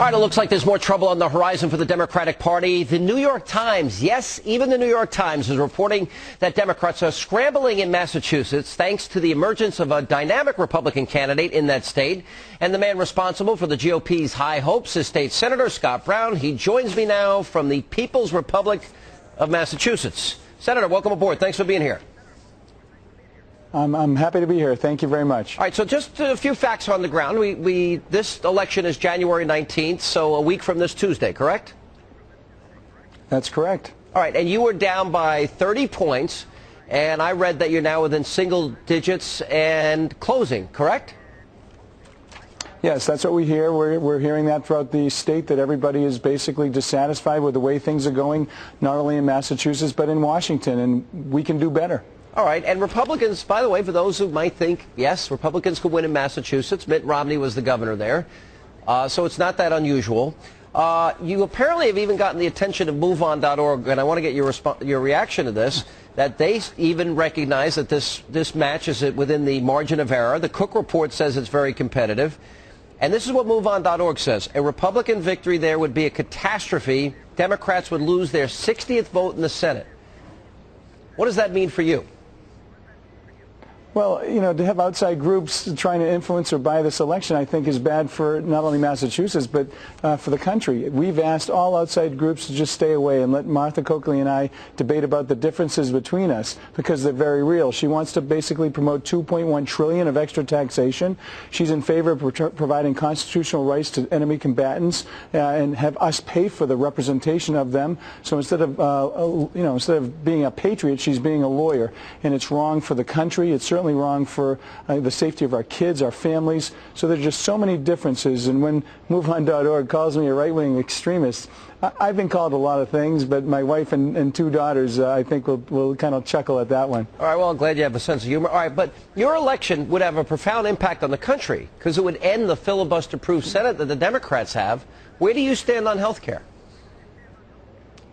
All right, it looks like there's more trouble on the horizon for the Democratic Party. The New York Times, yes, even the New York Times is reporting that Democrats are scrambling in Massachusetts thanks to the emergence of a dynamic Republican candidate in that state. And the man responsible for the GOP's high hopes is State Senator Scott Brown. He joins me now from the People's Republic of Massachusetts. Senator, welcome aboard. Thanks for being here. I'm happy to be here. Thank you very much. All right, so just a few facts on the ground. This election is January 19th, so a week from this Tuesday, correct? That's correct. All right, and you were down by 30 points, and I read that you're now within single digits and closing, correct? Yes, that's what we hear. We're hearing that throughout the state, that everybody is basically dissatisfied with the way things are going, not only in Massachusetts, but in Washington, and we can do better. All right, and Republicans, by the way, for those who might think, yes, Republicans could win in Massachusetts. Mitt Romney was the governor there, so it's not that unusual. You apparently have even gotten the attention of MoveOn.org, and I want to get your reaction to this, that they even recognize that this match is within the margin of error. The Cook report says it's very competitive. And this is what MoveOn.org says. A Republican victory there would be a catastrophe. Democrats would lose their 60th vote in the Senate. What does that mean for you? Well, you know, to have outside groups trying to influence or buy this election, I think, is bad for not only Massachusetts, but for the country. We've asked all outside groups to just stay away and let Martha Coakley and I debate about the differences between us, because they're very real. She wants to basically promote $2.1 trillion of extra taxation. She's in favor of providing constitutional rights to enemy combatants and have us pay for the representation of them. So instead of being a patriot, she's being a lawyer, and it's wrong for the country. It's certainly wrong for the safety of our kids, our families. So there's just so many differences. And when MoveOn.org calls me a right-wing extremist, I've been called a lot of things, but my wife and two daughters, I think, will kind of chuckle at that one. All right, well, I'm glad you have a sense of humor. All right, but your election would have a profound impact on the country because it would end the filibuster-proof Senate that the Democrats have. Where do you stand on health care?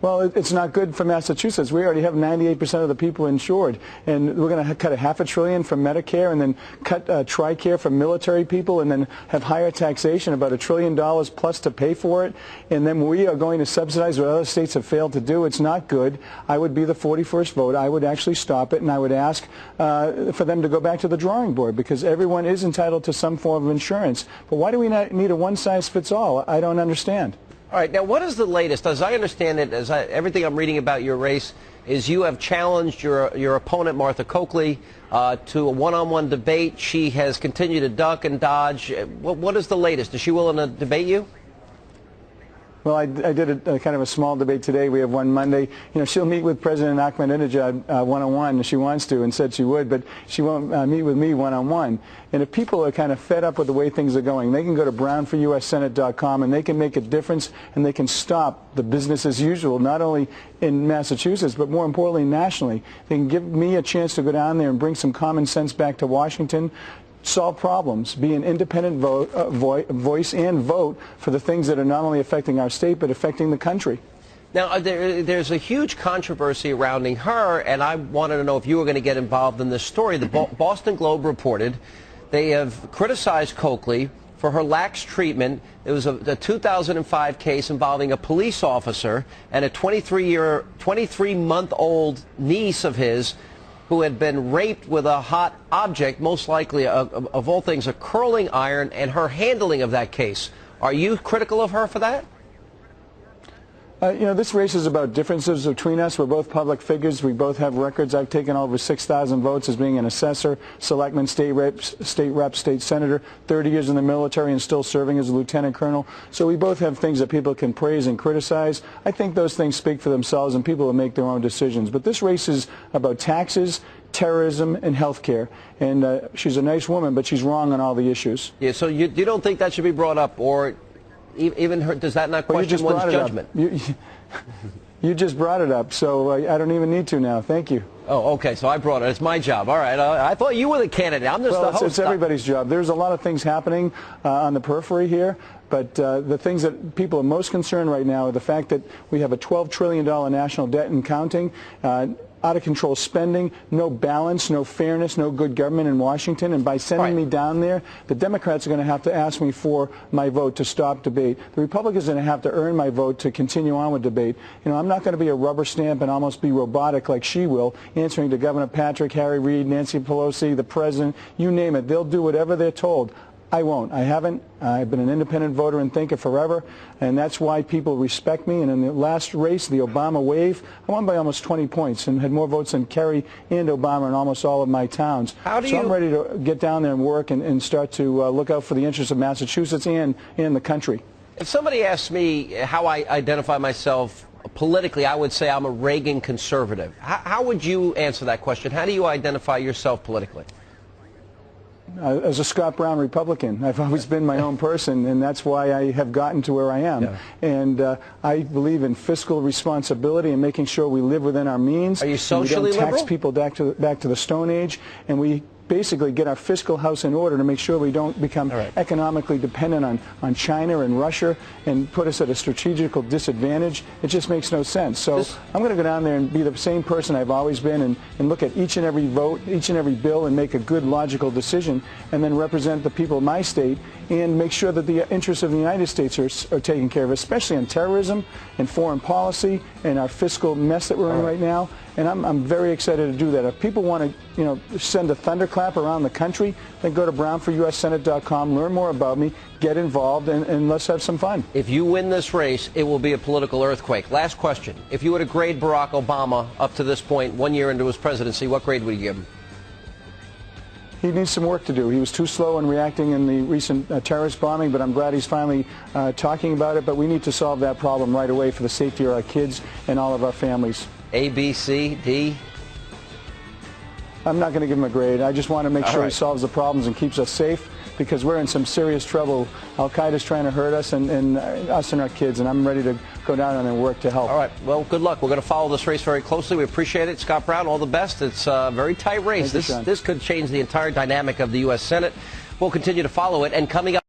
Well, it's not good for Massachusetts. We already have 98% of the people insured, and we're going to cut $500 billion from Medicare, and then cut TRICARE for military people, and then have higher taxation, about $1 trillion plus to pay for it, and then we are going to subsidize what other states have failed to do. It's not good. I would be the 41st vote. I would actually stop it, and I would ask for them to go back to the drawing board, because everyone is entitled to some form of insurance. But why do we not need a one-size-fits-all? I don't understand. All right, now what is the latest? As I understand it, everything I'm reading about your race is you have challenged your opponent, Martha Coakley, to a one-on-one debate. She has continued to duck and dodge. What is the latest? Is she willing to debate you? Well, I did a kind of a small debate today. We have one Monday. You know, she'll meet with President Ahmadinejad one-on-one if she wants to, and said she would, but she won't meet with me one-on-one. And if people are kind of fed up with the way things are going, they can go to brownforussenate.com and they can make a difference, and they can stop the business as usual, not only in Massachusetts, but more importantly nationally. They can give me a chance to go down there and bring some common sense back to Washington, solve problems, be an independent voice and vote for the things that are not only affecting our state but affecting the country. Now, there's a huge controversy surrounding her, and I wanted to know if you were going to get involved in this story. The Boston Globe reported they have criticized Coakley for her lax treatment. It was a 2005 case involving a police officer and a 23-month-old niece of his who had been raped with a hot object, most likely, of all things, a curling iron, and her handling of that case. Are you critical of her for that? You know, this race is about differences between us. We're both public figures. We both have records. I've taken over 6,000 votes as being an assessor, selectman, state rep, state senator, 30 years in the military and still serving as a lieutenant colonel. So we both have things that people can praise and criticize. I think those things speak for themselves, and people will make their own decisions. But this race is about taxes, terrorism, and health care. And she's a nice woman, but she's wrong on all the issues. Yeah, so you don't think that should be brought up, or even her, does that not question one's judgment? You just brought it up, so I don't even need to now. Thank you. Oh, okay, so I brought it. It's my job. All right. I thought you were the candidate. I'm just the host. It's everybody's job. There's a lot of things happening on the periphery here, but the things that people are most concerned right now are the fact that we have a $12 trillion national debt and counting. out-of-control spending, no balance, no fairness, no good government in Washington. And by sending me down there, the Democrats are going to have to ask me for my vote to stop debate. The Republicans are going to have to earn my vote to continue on with debate. You know, I'm not going to be a rubber stamp and almost be robotic like she will, answering to Governor Patrick, Harry Reid, Nancy Pelosi, the President, you name it. They'll do whatever they're told. I won't. I haven't. I've been an independent voter and thinker forever, and that's why people respect me. And in the last race, the Obama wave, I won by almost 20 points and had more votes than Kerry and Obama in almost all of my towns. So I'm ready to get down there and work and start to look out for the interests of Massachusetts and the country. If somebody asks me how I identify myself politically, I would say I'm a Reagan conservative. How would you answer that question? How do you identify yourself politically? As a Scott Brown Republican. I've always been my own person, and that's why I have gotten to where I am. Yeah. And I believe in fiscal responsibility and making sure we live within our means. Are you socially liberal? We don't tax people back to the Stone Age, and we basically get our fiscal house in order to make sure we don't become economically dependent on China and Russia and put us at a strategical disadvantage. It just makes no sense. So I'm going to go down there and be the same person I've always been and look at each and every vote, each and every bill, and make a good, logical decision, and then represent the people of my state and make sure that the interests of the United States are taken care of, especially on terrorism and foreign policy and our fiscal mess that we're in right now. And I'm very excited to do that. If people want to, send a thunderclap around the country, then go to brownforussenate.com, learn more about me, get involved, and let's have some fun. If you win this race, it will be a political earthquake. Last question. If you were to grade Barack Obama up to this point, 1 year into his presidency, what grade would you give him? He needs some work to do. He was too slow in reacting in the recent terrorist bombing, but I'm glad he's finally talking about it. But we need to solve that problem right away for the safety of our kids and all of our families. A, B, C, D? I'm not going to give him a grade. I just want to make sure he solves the problems and keeps us safe, because we're in some serious trouble. Al-Qaeda's trying to hurt us and us and our kids, and I'm ready to go down and work to help. All right. Well, good luck. We're going to follow this race very closely. We appreciate it. Scott Brown, all the best. It's a very tight race. This could change the entire dynamic of the U.S. Senate. We'll continue to follow it. And coming up